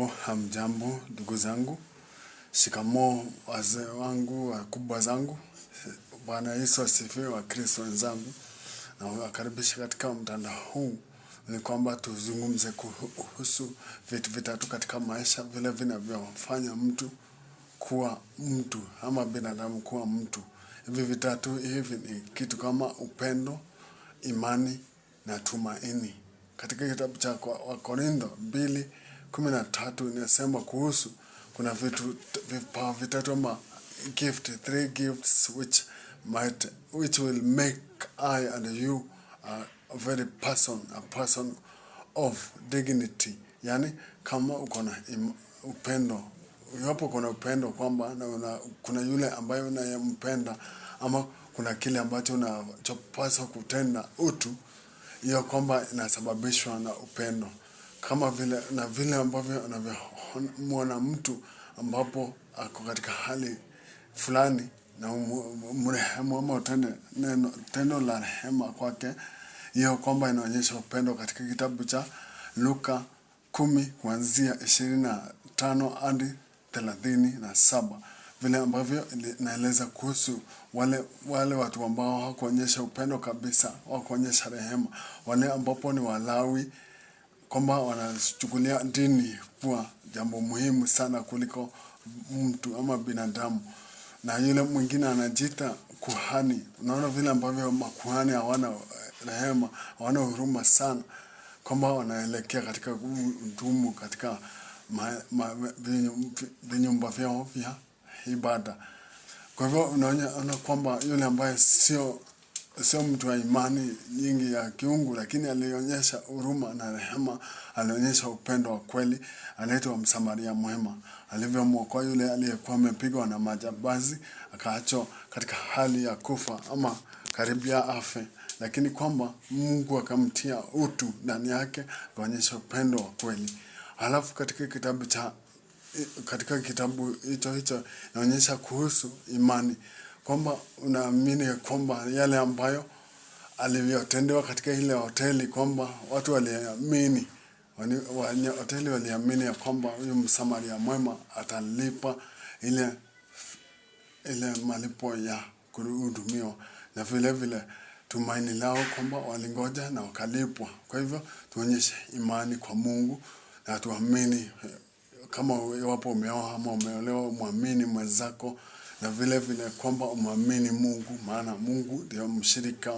Hamjambo ndugu zangu, shikamoo wazee wangu, wakubwa zangu, Bwana Yesu asifiwe, Wakristo wenzangu, na wakaribisha katika mtandao huu ni kwamba tuzungumze kuhusu vitu vitatu katika maisha vile vinavyofanya mtu kuwa mtu ama binadamu kuwa mtu. Hivi vitatu hivi ni kitu kama upendo, imani na tumaini. Katika kitabu cha Wakorintho 2:13 inasema kuhusu kuna vipawa vitatu ama three gifts which will make I and you a person of dignity. Yani kama uko na upendo, iwapo kuna upendo kwamba kuna yule ambaye unayempenda ama kuna kile ambacho unachopaswa kutenda utu, hiyo kwamba inasababishwa na upendo. Kama vile ambavyo unavyomwona mtu ambapo ako katika hali fulani na mrehemu ama tendo la rehema kwake, hiyo kwamba inaonyesha upendo. Katika kitabu cha Luka 10:25 hadi 37, vile ambavyo inaeleza kuhusu wale watu ambao hawakuonyesha upendo kabisa, hawakuonyesha rehema, wale ambapo ni Walawi, kwamba wanachukulia dini kuwa jambo muhimu sana kuliko mtu ama binadamu. Na yule mwingine anajiita kuhani. Unaona vile ambavyo makuhani hawana rehema, hawana huruma sana, kwamba wanaelekea katika utumwa katika vinyumba vyao vya ibada. Kwa hivyo unaona kwamba yule ambaye sio mtu wa imani nyingi ya kiungu, lakini alionyesha huruma na rehema, alionyesha upendo wa kweli, anaitwa Msamaria mwema. Alivyomwokoa yule aliyekuwa amepigwa na majambazi, akaachwa katika hali ya kufa ama karibia afe, lakini kwamba Mungu akamtia utu ndani yake, akaonyesha upendo wa kweli. Halafu katika kitabu hicho inaonyesha kuhusu imani, kwamba unaamini kwamba yale ambayo alivyotendewa katika ile hoteli, kwamba watu waliamini, hoteli waliamini ya kwamba huyu Msamaria mwema atalipa ile malipo ya kuhudumiwa, na vile vile tumaini lao kwamba walingoja na wakalipwa. Kwa hivyo tuonyeshe imani kwa Mungu na tuamini, kama iwapo umeoa ama umeolewa, muamini mwenzako, na vile vile kwamba umwamini Mungu, maana Mungu ndio mshirika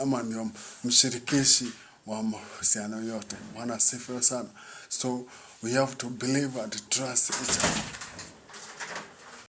ama ndio mshirikishi wa mahusiano yote. Bwana asifiwe sana. So we have to believe and trust each other.